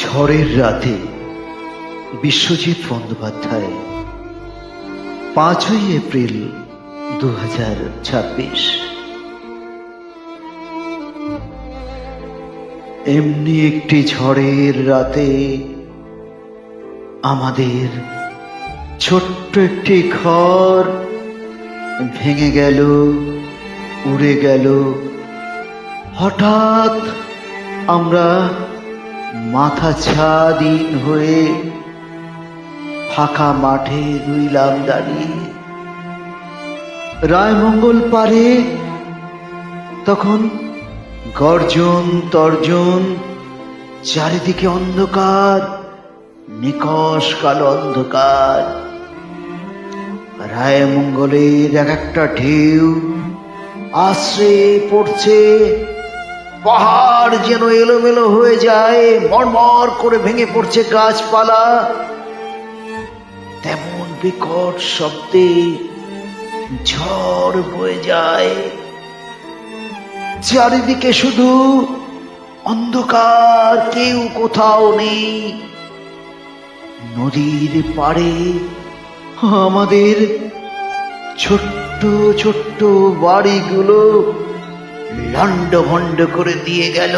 ঝড়ের রাতে বিশ্বজিৎ বন্দ্যোপাধ্যায় 5ই এপ্রিল 2026। এমনি একটি ঝড়ের রাতে আমাদের ছোট্ট একটি ঘর ভেঙে গেল, উড়ে গেল। হঠাৎ আমরা মাথা ছাদিন হয়ে ফাঁকা মাঠে রইলাম দাঁড়িয়ে। রায়মঙ্গল পারে তখন গর্জন তর্জন, চারিদিকে অন্ধকার, নিকষ কালো অন্ধকার। রায়মঙ্গলের এক একটা ঢেউ আশ্রে পড়ছে, পাহাড় যেন এলোমেলো হয়ে যায়, মরমর করে ভেঙে পড়ছে গাছপালা। তেমন বিকট শব্দে ঝড় বয়ে যায়, চারিদিকে শুধু অন্ধকার, কেউ কোথাও নেই। নদীর পাড়ে আমাদের ছোট্ট ছোট্ট বাড়িগুলো লন্ডভন্ড করে দিয়ে গেল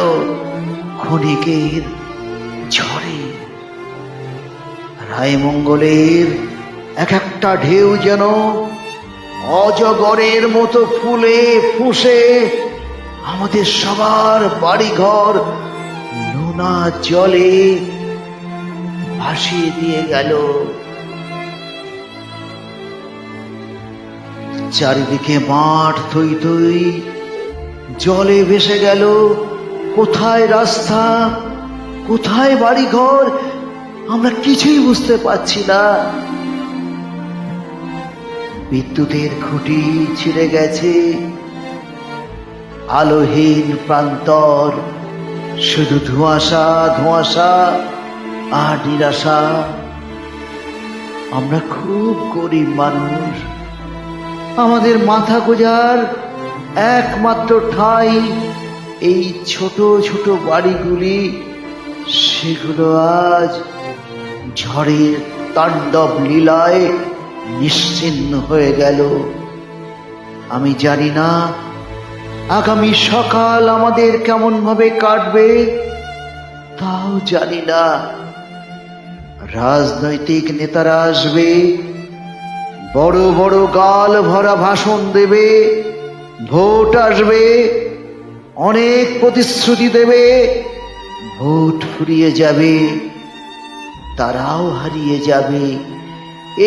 ক্ষণিকের ঝড়ে। রায়মঙ্গলের এক একটা ঢেউ যেন অজগরের মতো ফুলে ফুঁসে আমাদের সবার বাড়িঘর নোনা জলে ভাসিয়ে দিয়ে গেল। চারিদিকে মাঠ থই থই, জলে ভেসে গেল। কোথায় রাস্তা, কোথায় বাড়িঘর, আমরা কিছুই বুঝতে পারছি না। বিদ্যুতের খুঁটি ছিঁড়ে গেছে, আলোহীন প্রান্তর, শুধু ধোঁয়াশা ধোঁয়াশা আর নিরাশা। আমরা খুব গরিব মানুষ, আমাদের মাথা গোঁজার একমাত্র ঠাঁই এই ছোট ছোট বাড়িগুলি। সেগুলো আজ ঝড়ের তাণ্ডব লীলায় নিশ্চিহ্ন হয়ে গেল। আমি জানি না আগামী সকাল আমাদের কেমন ভাবে কাটবে, তাও জানি না। রাজনৈতিক নেতারা আসবে, বড় বড় গাল ভরা ভাষণ দেবে, ভোট আসবে, অনেক প্রতিশ্রুতি দেবে, ভোট ফুরিয়ে যাবে, তারাও হারিয়ে যাবে।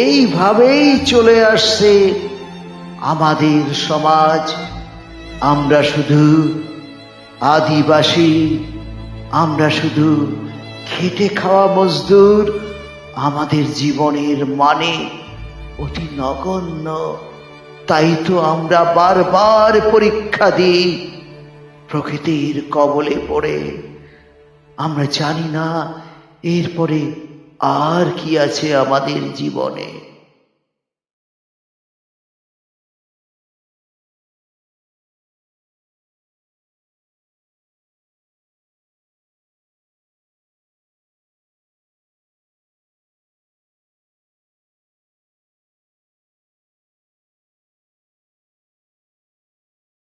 এইভাবেই চলে আসছে আমাদের সমাজ। আমরা শুধু আদিবাসী, আমরা শুধু খেটে খাওয়া মজদুর। আমাদের জীবনের মানে অতি নগণ্য, তাই তো আমরা বারবার পরীক্ষা দিই প্রকৃতির কবলে পড়ে। আমরা জানি না এরপরে আর কি আছে আমাদের জীবনে।